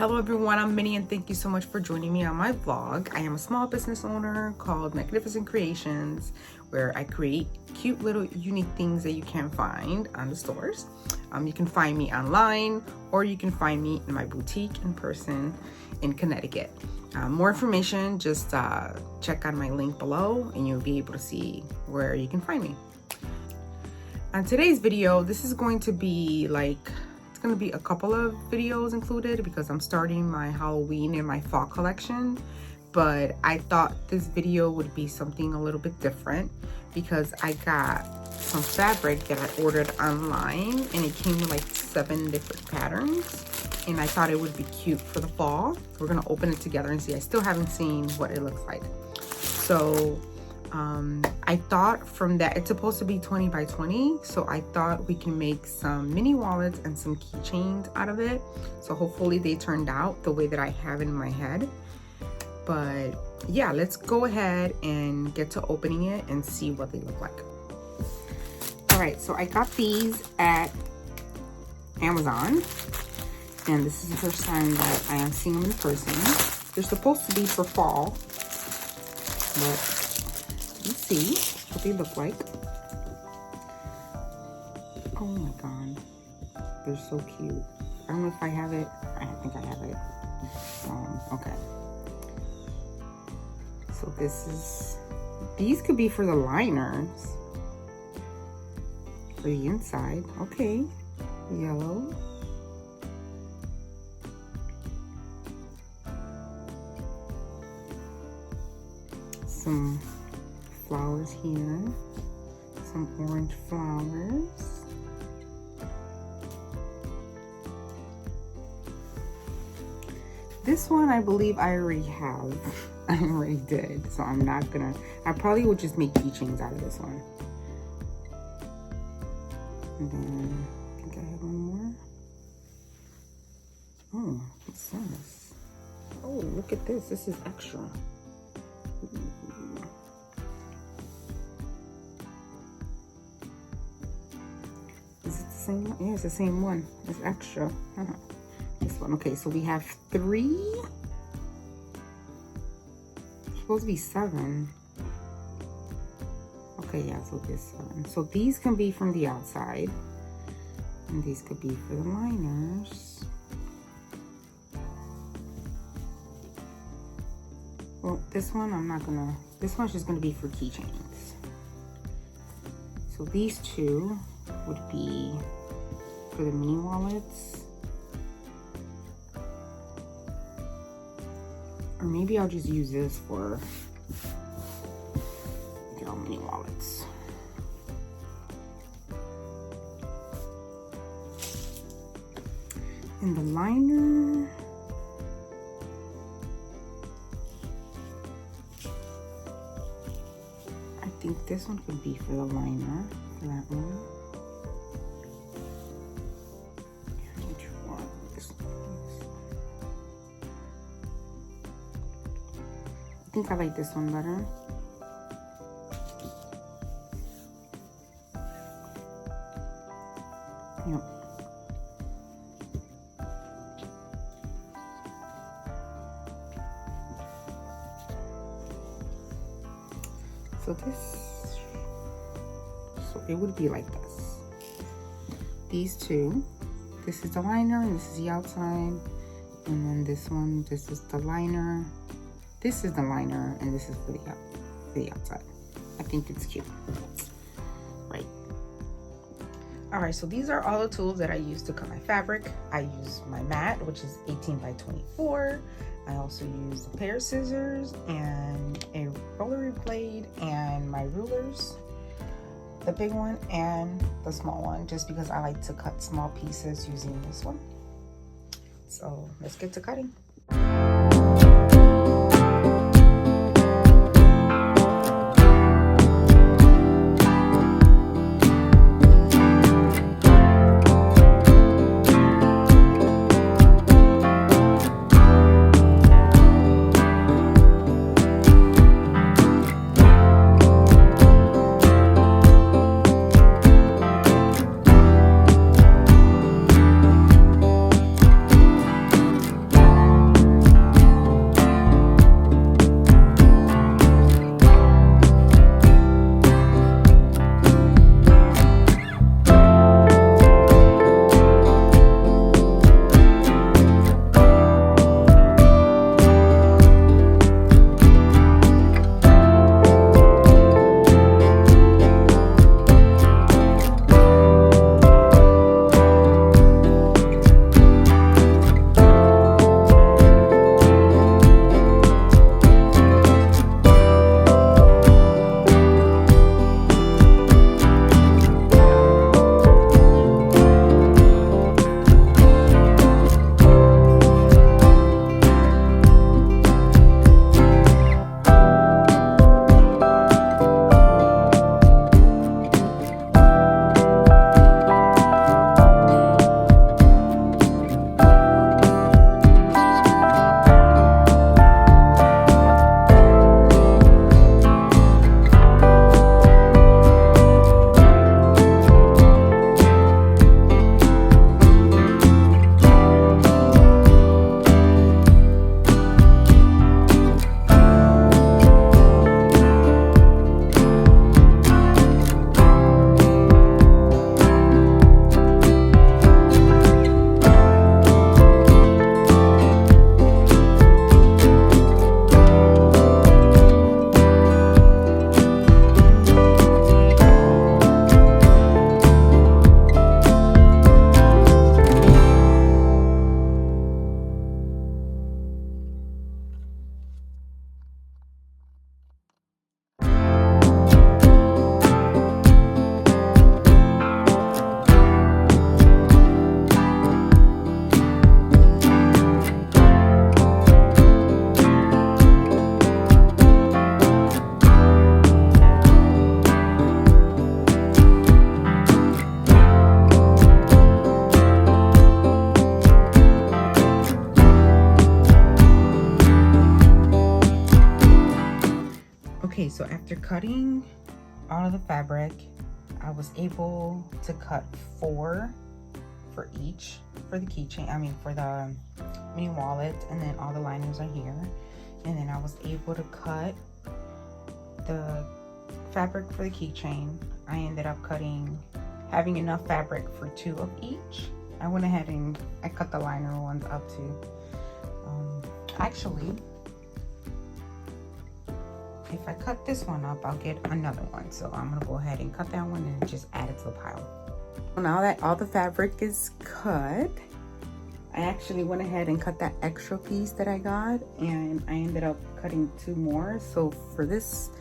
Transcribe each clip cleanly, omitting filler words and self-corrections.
Hello everyone, I'm Minnie and thank you so much for joining me on my vlog. I am a small business owner called Magnificent Creations, where I create cute little unique things that you can't find on the stores. You can find me online, or you can find me in my boutique in person in Connecticut. More information, just check on my link below and you'll be able to see where you can find me. On today's video, this is going to be going to be a couple of videos included because I'm starting my Halloween and my fall collection, but I thought this video would be something a little bit different because I got some fabric that I ordered online and it came with like 7 different patterns, and I thought it would be cute for the fall. We're gonna open it together and see. I still haven't seen what it looks like. So I thought from that, it's supposed to be 20 by 20, so I thought we can make some mini wallets and some keychains out of it. So hopefully they turned out the way that I have in my head. But yeah, let's go ahead and get to opening it and see what they look like. All right, so I got these at Amazon, and this is the first time that I am seeing them in person. They're supposed to be for fall, but let's see what they look like. Oh my god, they're so cute. I don't know if I have it. I think I have it. Okay. So these could be for the liners. For the inside. Okay. Yellow. Some flowers here, some orange flowers, this one I believe I already have. I already did, so I'm not gonna, I probably would just make keychains out of this one. And then I think I have one more. Oh, what's this? Oh, look at this. This is extra. Is it the same one? Yeah, it's the same one. It's extra. This one. Okay, so we have 3. It's supposed to be 7. Okay, yeah, so this 7. So these can be from the outside, and these could be for the liners. Well, this one I'm not gonna, this one's just gonna be for keychains. So these 2 would be for the mini wallets. Or maybe I'll just use this for, mini wallets. And the liner, I think this one could be for the liner, for that one. Which one? I think I like this one better. Yep. So it would be like this. These 2, this is the liner and this is the outside, and then this one, this is the liner, this is the liner, and this is for the outside. I think it's cute, right? All right, so these are all the tools that I use to cut my fabric. I use my mat, which is 18 by 24. I also use a pair of scissors and a rotary blade and my rulers, the big one and the small one, just because I like to cut small pieces using this one. So let's get to cutting. so after cutting all of the fabric, I was able to cut 4 for each, for the keychain, I mean for the mini wallet, and then all the liners are here. And then I was able to cut the fabric for the keychain. I ended up having enough fabric for 2 of each. I went ahead and I cut the liner ones up too. Actually, if I cut this one up, I'll get another one. So I'm gonna go ahead and cut that one and just add it to the pile. So now that all the fabric is cut, I actually went ahead and cut that extra piece that I got, and I ended up cutting 2 more. So for this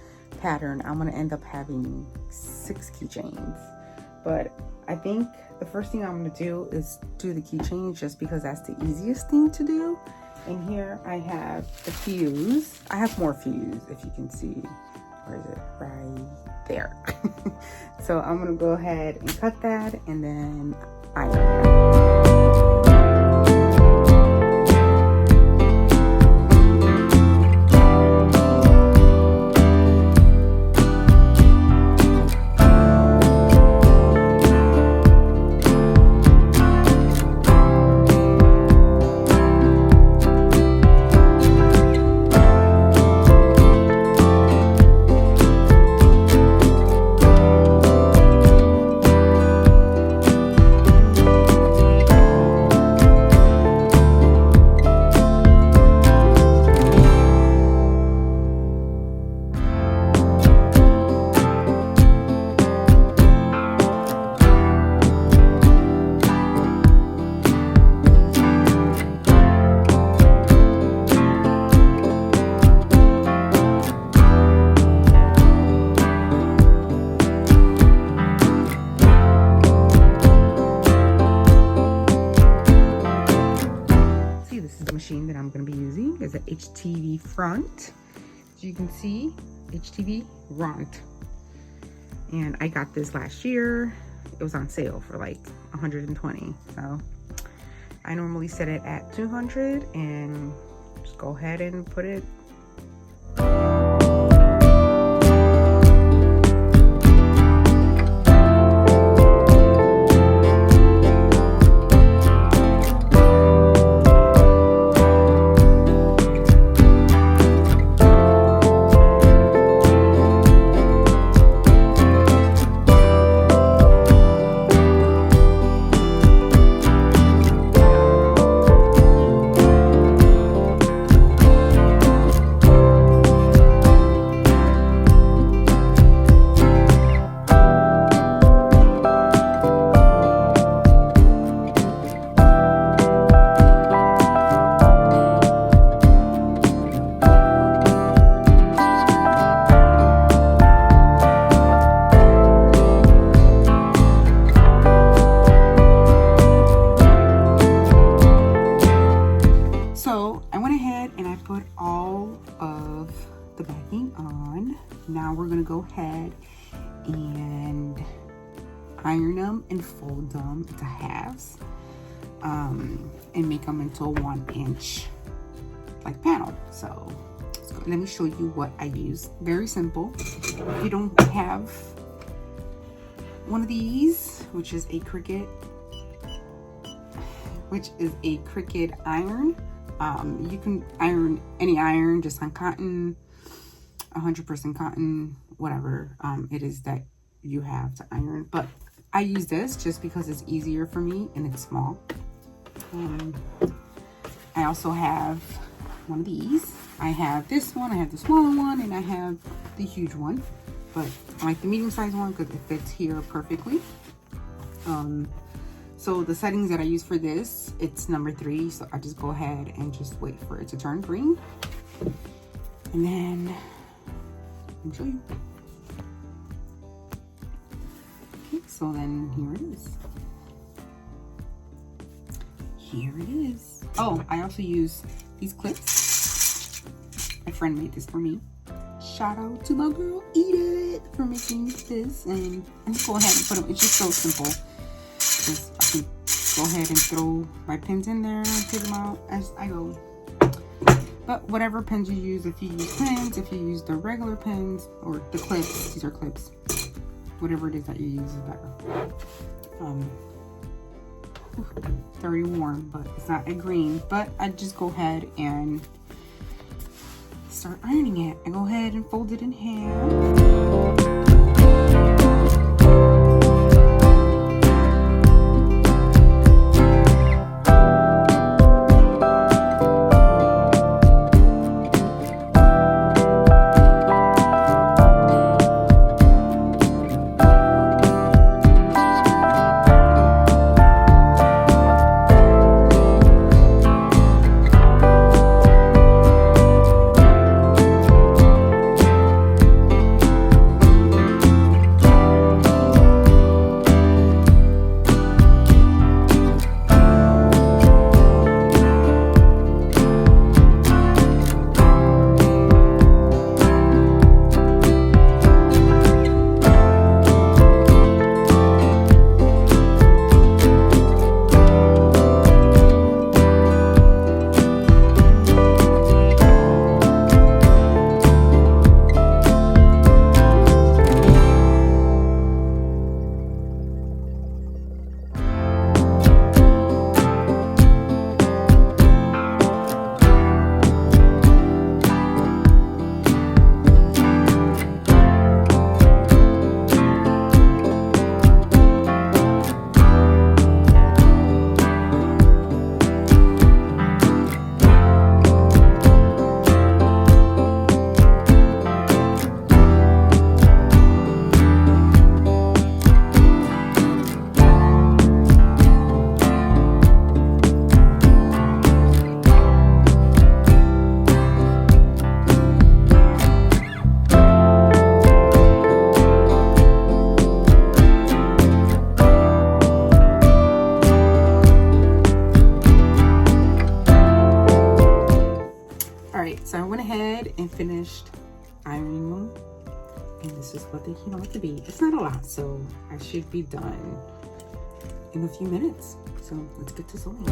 pattern, I'm gonna end up having 6 keychains. But I think the first thing I'm gonna do is do the keychains, just because that's the easiest thing to do. And here I have the fuse. I have more fuse, if you can see. Where is it? Right there. So I'm gonna go ahead and cut that, and then iron that. That I'm going to be using is an HTV front. As you can see, HTV front, and I got this last year. It was on sale for like 120, so I normally set it at 200 and just go ahead and put it. Now we're gonna go ahead and iron them and fold them into halves, and make them into a 1-inch like panel. So let me show you what I use. Very simple. If you don't have one of these, which is a Cricut iron, you can iron any iron just on cotton, 100% cotton, whatever it is that you have to iron. But I use this just because it's easier for me and it's small. I also have one of these. I have this one, I have the smaller one, and I have the huge one. But I like the medium-sized one because it fits here perfectly. So the settings that I use for this, it's number 3. So I just go ahead and just wait for it to turn green. And then let me show you. Okay, so then here it is. Here it is. Oh, I also use these clips. My friend made this for me. Shout out to my girl Edith for making this, and just go ahead and put them. It's just so simple. Just, I can go ahead and throw my pins in there and take them out as I go. But whatever pens you use, if you use pens, if you use the regular pens or the clips, these are clips, whatever it is that you use is better. It's already warm, but it's not a green. But I just go ahead and start ironing it. I go ahead and fold it in half. So I went ahead and finished ironing them, and this is what they came out to be. It's not a lot, so I should be done in a few minutes. So let's get to sewing.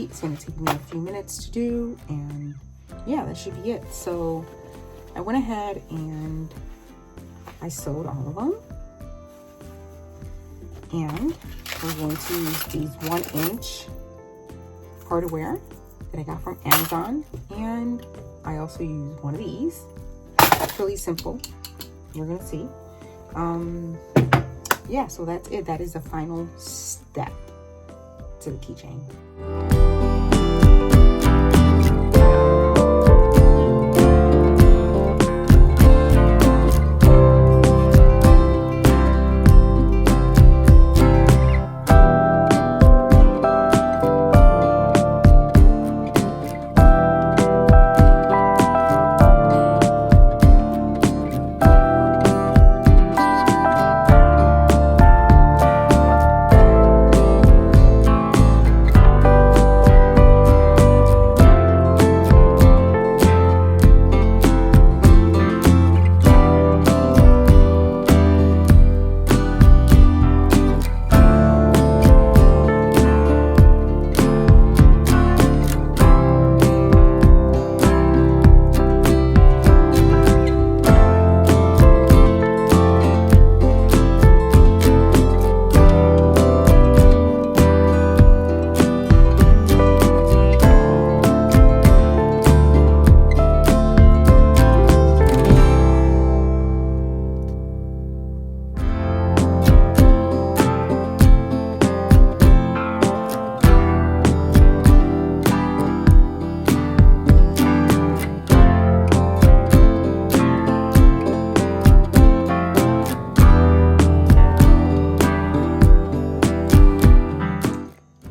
It's going to take me a few minutes to do, and yeah, that should be it. So I went ahead and I sewed all of them, and we're going to use these 1-inch party wear that I got from Amazon, and I also use one of these. It's really simple, you're gonna see. Yeah, so that's it. That is the final step to the keychain.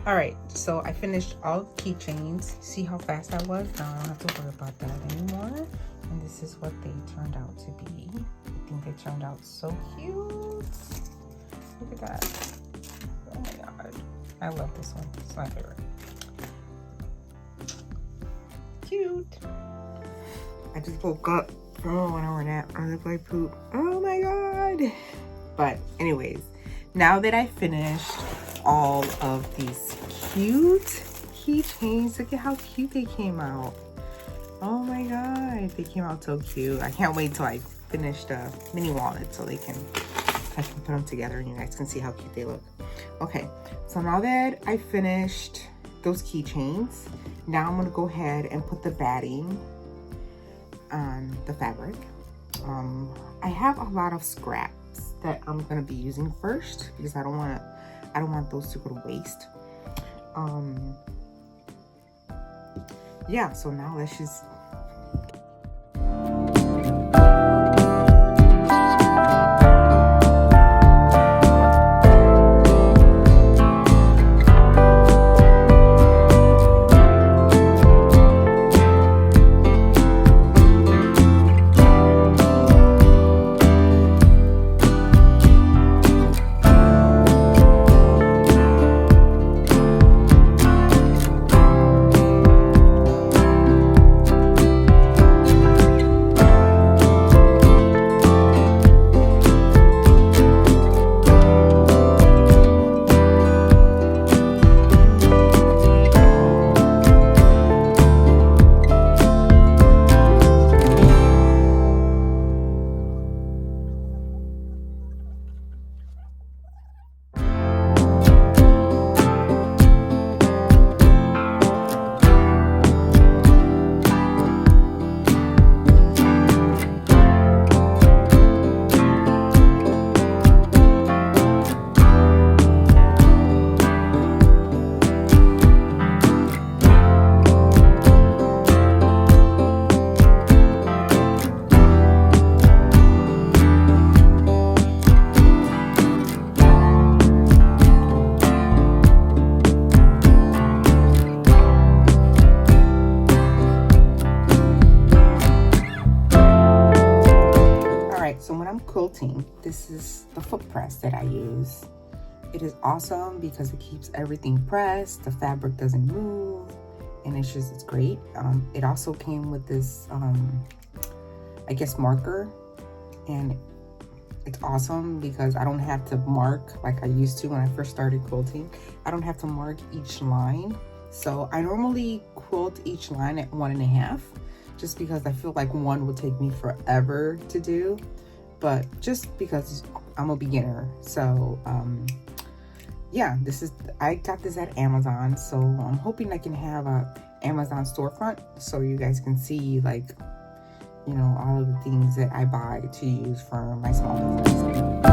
All right, so I finished all the keychains. See how fast I was? Now I don't have to worry about that anymore. And this is what they turned out to be. I think they turned out so cute. Look at that. Oh my God. I love this one. It's my favorite. Cute. I just woke up from a 1 hour nap. I look like poop. Oh my God. But anyways, now that I finished all of these cute keychains, look at how cute they came out. Oh my God, they came out so cute. I can't wait till I finish the mini wallet so I can put them together and you guys can see how cute they look. Okay, so now that I finished those keychains, now I'm gonna go ahead and put the batting on the fabric. I have a lot of scraps that I'm gonna be using first because I don't want those to go to waste. Yeah, so now let's just quilting. This is the foot press that I use. It is awesome because it keeps everything pressed, the fabric doesn't move, and it's great. It also came with this I guess marker, and it's awesome because I don't have to mark like I used to when I first started quilting. I don't have to mark each line, so I normally quilt each line at 1.5 just because I feel like one would take me forever to do, but just because I'm a beginner. So yeah, I got this at Amazon, so I'm hoping I can have a Amazon storefront so you guys can see, like, you know, all of the things that I buy to use for my small business.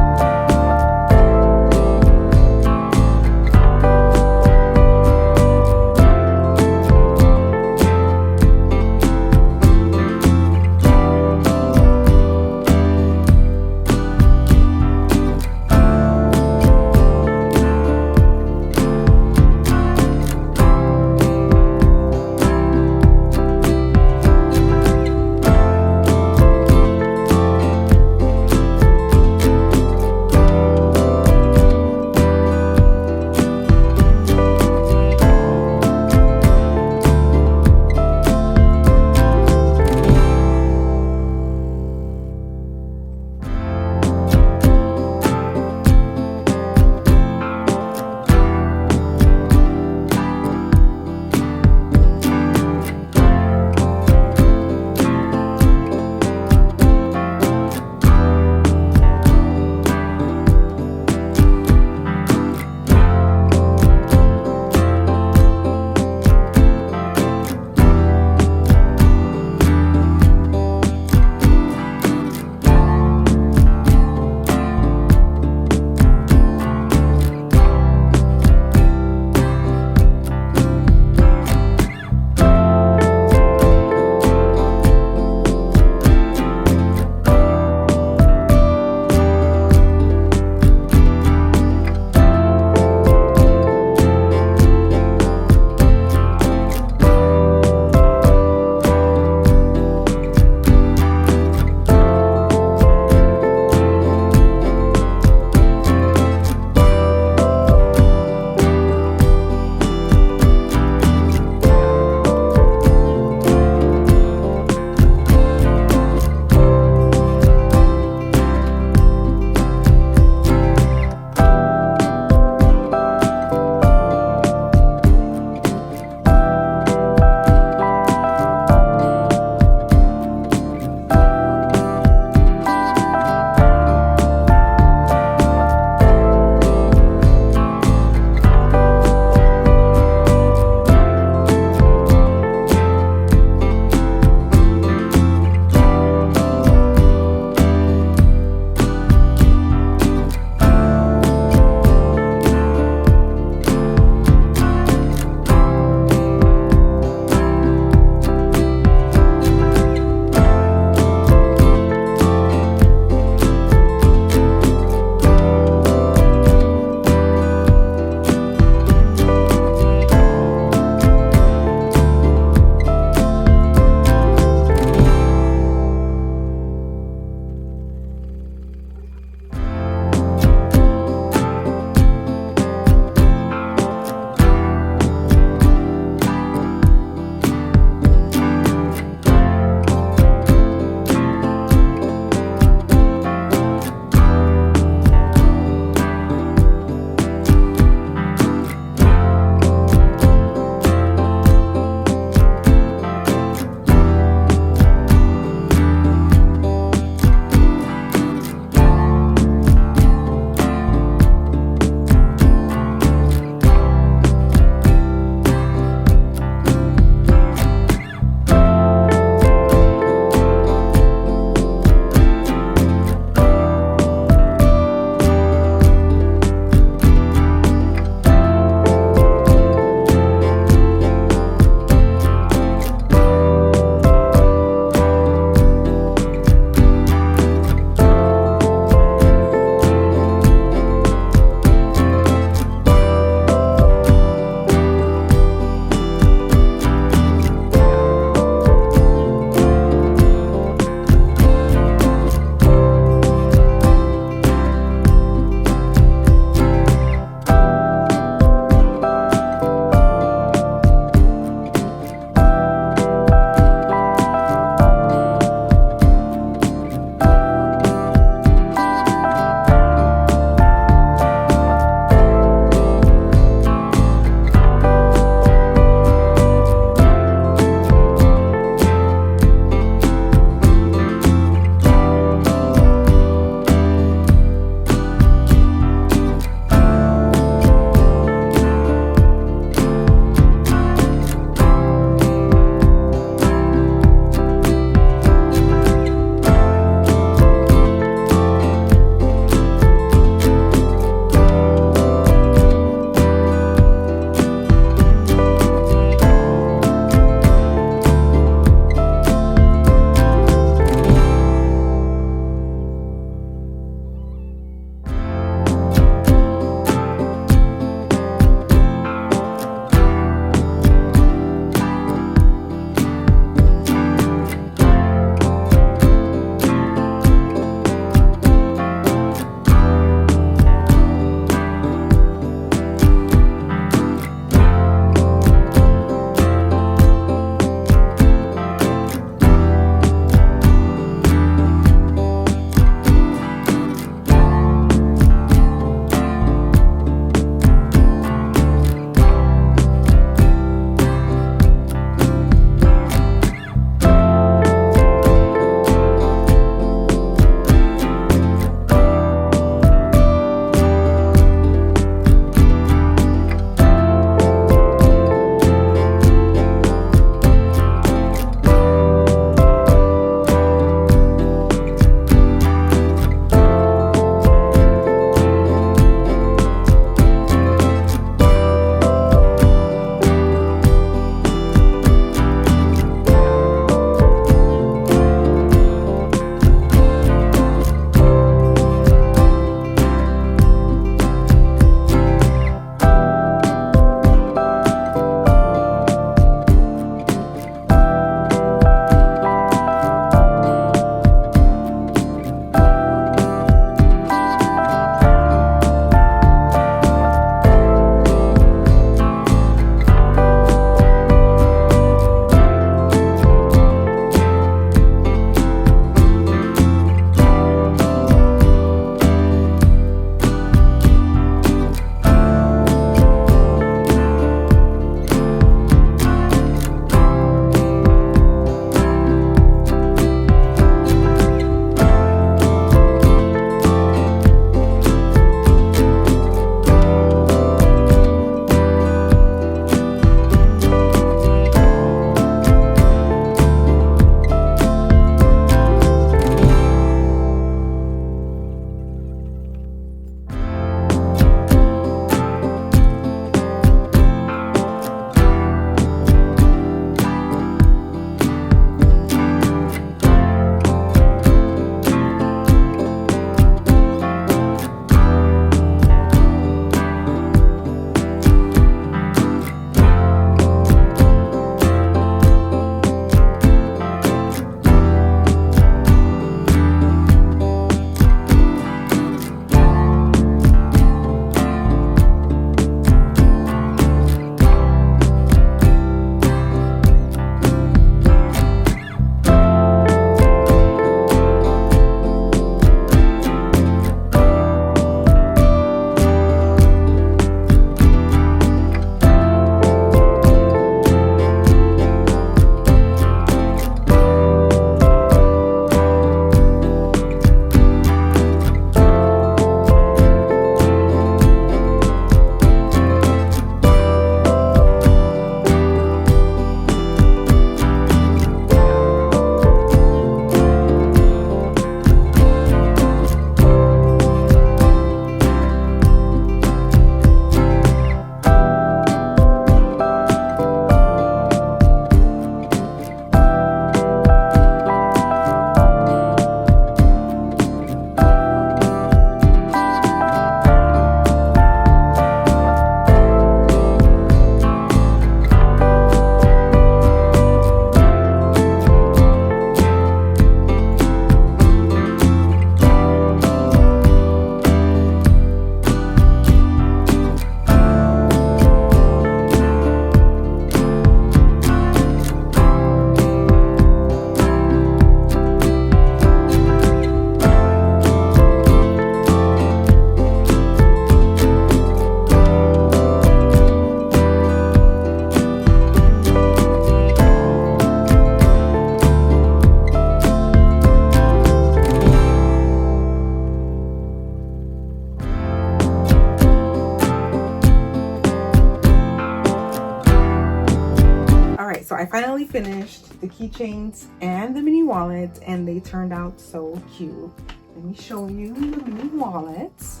I finally finished the keychains and the mini wallets, and they turned out so cute. Let me show you the mini wallets.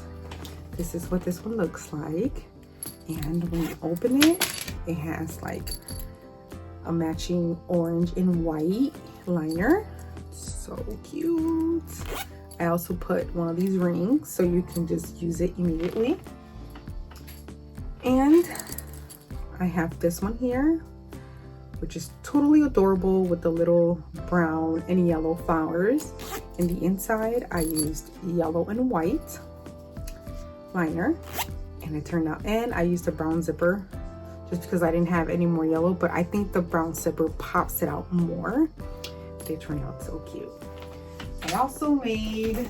This is what this one looks like. And when you open it, it has like a matching orange and white liner. So cute. I also put one of these rings so you can just use it immediately. And I have this one here, which is totally adorable with the little brown and yellow flowers. In the inside, I used yellow and white liner, and it turned out, and I used a brown zipper just because I didn't have any more yellow, but I think the brown zipper pops it out more. They turned out so cute. I also made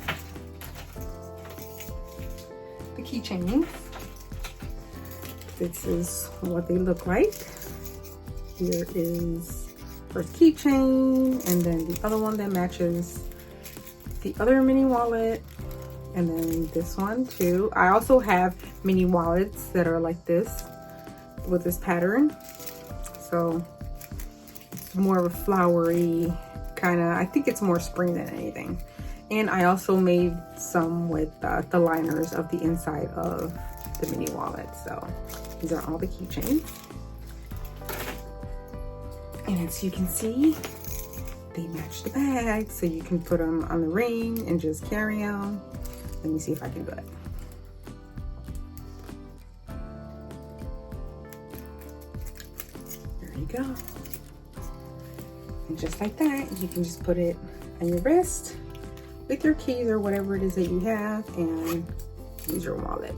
the keychains. This is what they look like. Here is first keychain, and then the other one that matches the other mini wallet, and then this one too. I also have mini wallets that are like this with this pattern, so it's more of a flowery kind of, I think it's more spring than anything. And I also made some with the liners of the inside of the mini wallet. So these are all the keychains, and as you can see, they match the bag, so you can put them on the ring and just carry them. Let me see if I can do it. There you go. And just like that, you can just put it on your wrist with your keys or whatever it is that you have, and use your wallet.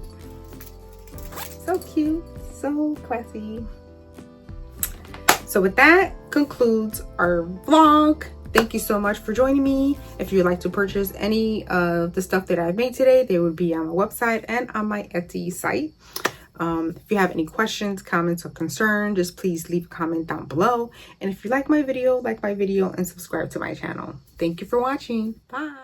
So cute, so classy. So with that concludes our vlog. Thank you so much for joining me. If you'd like to purchase any of the stuff that I've made today, they would be on my website and on my Etsy site. If you have any questions, comments, or concerns, just please leave a comment down below. And if you like my video and subscribe to my channel. Thank you for watching. Bye.